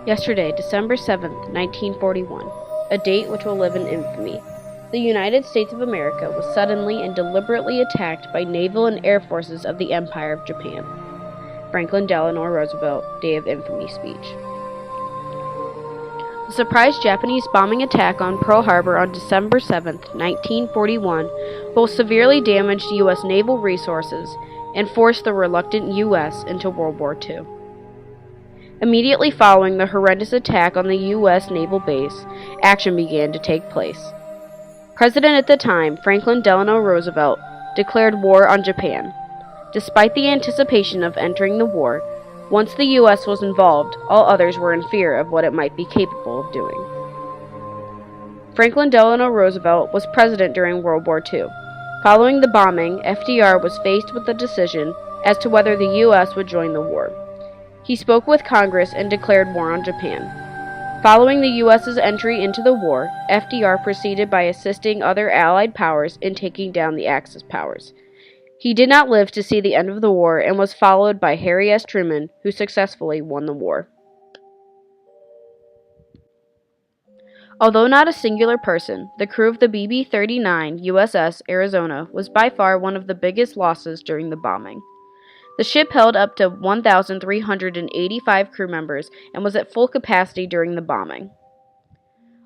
Yesterday, December 7th, 1941, a date which will live in infamy, the United States of America was suddenly and deliberately attacked by naval and air forces of the Empire of Japan. Franklin Delano Roosevelt, Day of Infamy speech. The surprise Japanese bombing attack on Pearl Harbor on December 7, 1941, both severely damaged U.S. naval resources and forced the reluctant U.S. into World War II. Immediately following the horrendous attack on the U.S. naval base, action began to take place. President at the time, Franklin Delano Roosevelt, declared war on Japan. Despite the anticipation of entering the war, once the U.S. was involved, all others were in fear of what it might be capable of doing. Franklin Delano Roosevelt was president during World War II. Following the bombing, FDR was faced with the decision as to whether the U.S. would join the war. He spoke with Congress and declared war on Japan. Following the U.S.'s entry into the war, FDR proceeded by assisting other Allied powers in taking down the Axis powers. He did not live to see the end of the war and was followed by Harry S. Truman, who successfully won the war. Although not a singular person, the crew of the BB-39 USS Arizona was by far one of the biggest losses during the bombing. The ship held up to 1,385 crew members and was at full capacity during the bombing.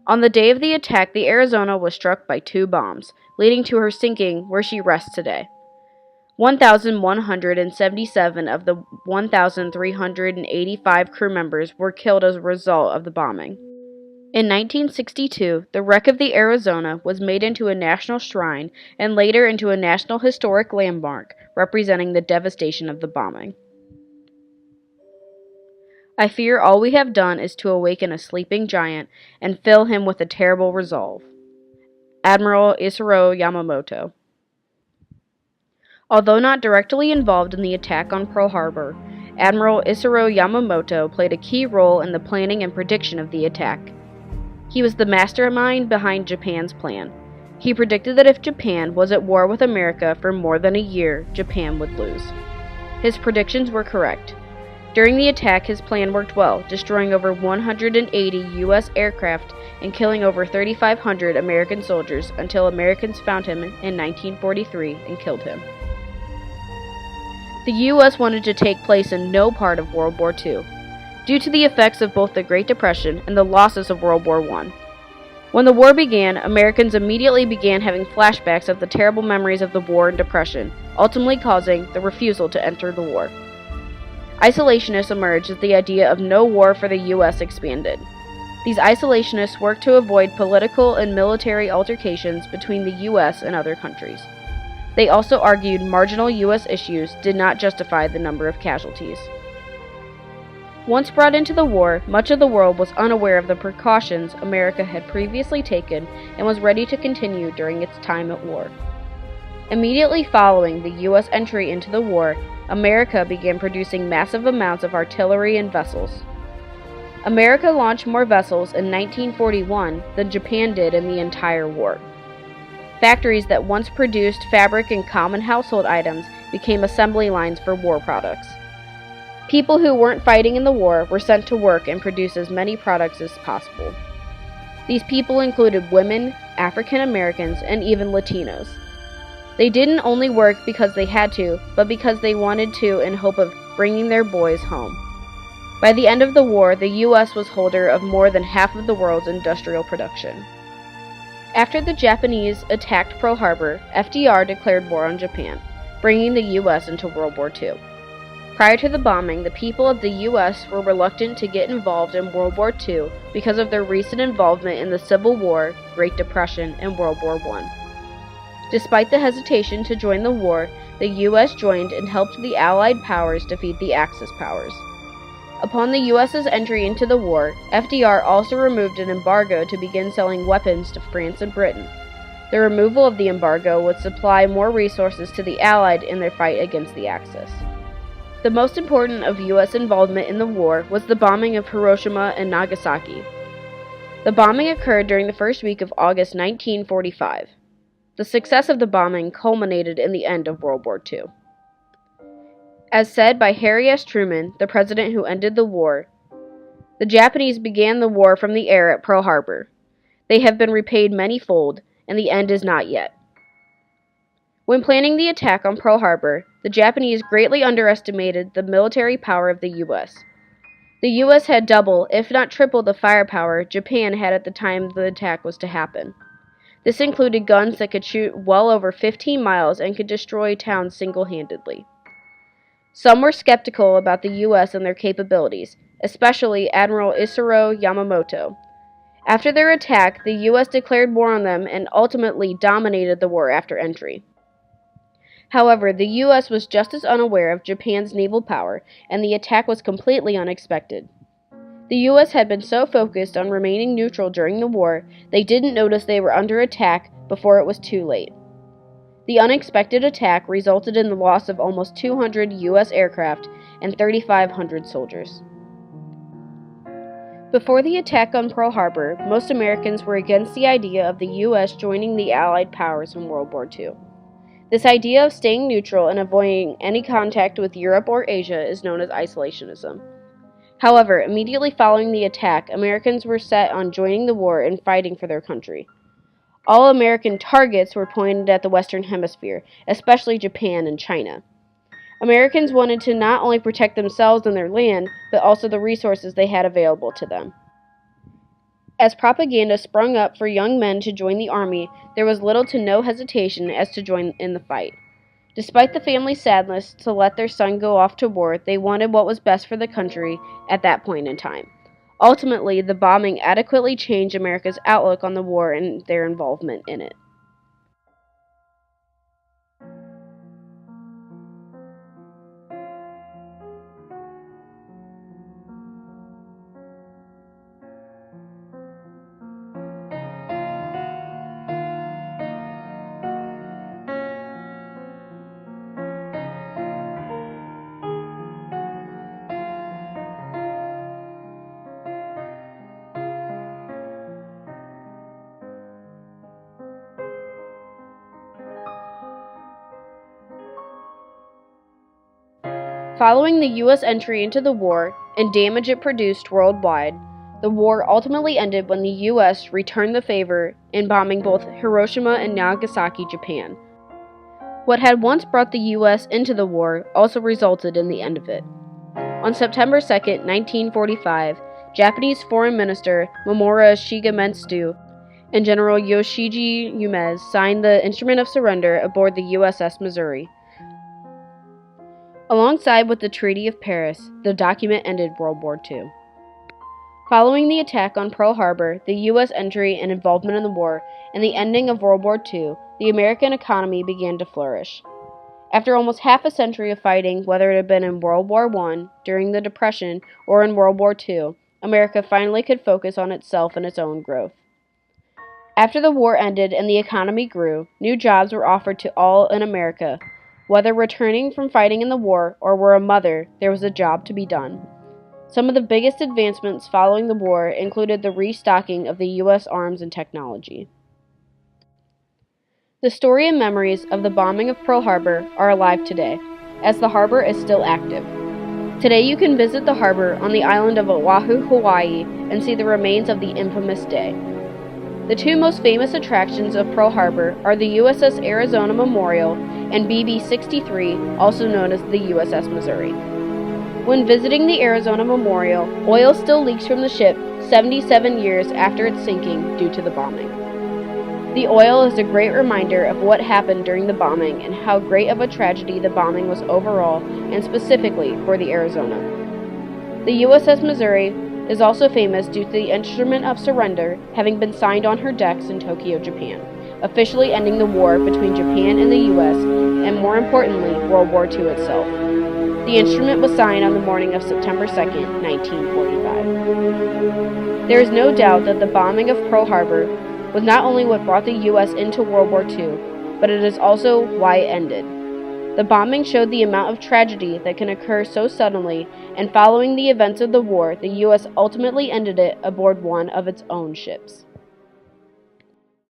On the day of the attack, the Arizona was struck by 2 bombs, leading to her sinking where she rests today. 1,177 of the 1,385 crew members were killed as a result of the bombing. In 1962, the wreck of the Arizona was made into a national shrine and later into a National Historic Landmark, representing the devastation of the bombing. I fear all we have done is to awaken a sleeping giant and fill him with a terrible resolve. Admiral Isaro Yamamoto. Although not directly involved in the attack on Pearl Harbor, Admiral Isaro Yamamoto played a key role in the planning and prediction of the attack. He was the mastermind behind Japan's plan. He predicted that if Japan was at war with America for more than a year, Japan would lose. His predictions were correct. During the attack, his plan worked well, destroying over 180 U.S. aircraft and killing over 3,500 American soldiers until Americans found him in 1943 and killed him. The U.S. wanted to take place in no part of World War II, due to the effects of both the Great Depression and the losses of World War I. When the war began, Americans immediately began having flashbacks of the terrible memories of the war and depression, ultimately causing the refusal to enter the war. Isolationists emerged as the idea of no war for the U.S. expanded. These isolationists worked to avoid political and military altercations between the U.S. and other countries. They also argued marginal U.S. issues did not justify the number of casualties. Once brought into the war, much of the world was unaware of the precautions America had previously taken and was ready to continue during its time at war. Immediately following the U.S. entry into the war, America began producing massive amounts of artillery and vessels. America launched more vessels in 1941 than Japan did in the entire war. Factories that once produced fabric and common household items became assembly lines for war products. People who weren't fighting in the war were sent to work and produce as many products as possible. These people included women, African Americans, and even Latinos. They didn't only work because they had to, but because they wanted to in hope of bringing their boys home. By the end of the war, the U.S. was holder of more than half of the world's industrial production. After the Japanese attacked Pearl Harbor, FDR declared war on Japan, bringing the U.S. into World War II. Prior to the bombing, the people of the U.S. were reluctant to get involved in World War II because of their recent involvement in the Civil War, Great Depression, and World War I. Despite the hesitation to join the war, the U.S. joined and helped the Allied powers defeat the Axis powers. Upon the U.S.'s entry into the war, FDR also removed an embargo to begin selling weapons to France and Britain. The removal of the embargo would supply more resources to the Allied in their fight against the Axis. The most important of U.S. involvement in the war was the bombing of Hiroshima and Nagasaki. The bombing occurred during the first week of August 1945. The success of the bombing culminated in the end of World War II. As said by Harry S. Truman, the president who ended the war, The Japanese began the war from the air at Pearl Harbor. They have been repaid many-fold, and the end is not yet. When planning the attack on Pearl Harbor, the Japanese greatly underestimated the military power of the U.S. The U.S. had double, if not triple, the firepower Japan had at the time the attack was to happen. This included guns that could shoot well over 15 miles and could destroy towns single-handedly. Some were skeptical about the U.S. and their capabilities, especially Admiral Isaro Yamamoto. After their attack, the U.S. declared war on them and ultimately dominated the war after entry. However, the U.S. was just as unaware of Japan's naval power, and the attack was completely unexpected. The U.S. had been so focused on remaining neutral during the war, they didn't notice they were under attack before it was too late. The unexpected attack resulted in the loss of almost 200 U.S. aircraft and 3,500 soldiers. Before the attack on Pearl Harbor, most Americans were against the idea of the U.S. joining the Allied powers in World War II. This idea of staying neutral and avoiding any contact with Europe or Asia is known as isolationism. However, immediately following the attack, Americans were set on joining the war and fighting for their country. All American targets were pointed at the Western Hemisphere, especially Japan and China. Americans wanted to not only protect themselves and their land, but also the resources they had available to them. As propaganda sprung up for young men to join the army, there was little to no hesitation as to join in the fight. Despite the family's sadness to let their son go off to war, they wanted what was best for the country at that point in time. Ultimately, the bombing adequately changed America's outlook on the war and their involvement in it. Following the U.S. entry into the war and damage it produced worldwide, the war ultimately ended when the U.S. returned the favor in bombing both Hiroshima and Nagasaki, Japan. What had once brought the U.S. into the war also resulted in the end of it. On September 2, 1945, Japanese Foreign Minister Mamoru Shigemitsu and General Yoshiji Umez signed the Instrument of Surrender aboard the USS Missouri. Alongside with the Treaty of Paris, the document ended World War II. Following the attack on Pearl Harbor, the U.S. entry and involvement in the war, and the ending of World War II, the American economy began to flourish. After almost half a century of fighting, whether it had been in World War I, during the Depression, or in World War II, America finally could focus on itself and its own growth. After the war ended and the economy grew, new jobs were offered to all in America. Whether returning from fighting in the war or were a mother, there was a job to be done. Some of the biggest advancements following the war included the restocking of the U.S. arms and technology. The story and memories of the bombing of Pearl Harbor are alive today, as the harbor is still active. Today you can visit the harbor on the island of Oahu, Hawaii, and see the remains of the infamous day. The two most famous attractions of Pearl Harbor are the USS Arizona Memorial and BB-63, also known as the USS Missouri. When visiting the Arizona Memorial, oil still leaks from the ship 77 years after its sinking due to the bombing. The oil is a great reminder of what happened during the bombing and how great of a tragedy the bombing was overall and specifically for the Arizona. The USS Missouri is also famous due to the Instrument of Surrender having been signed on her decks in Tokyo, Japan, officially ending the war between Japan and the U.S., and more importantly, World War II itself. The instrument was signed on the morning of September 2, 1945. There is no doubt that the bombing of Pearl Harbor was not only what brought the U.S. into World War II, but it is also why it ended. The bombing showed the amount of tragedy that can occur so suddenly, and following the events of the war, the U.S. ultimately ended it aboard one of its own ships.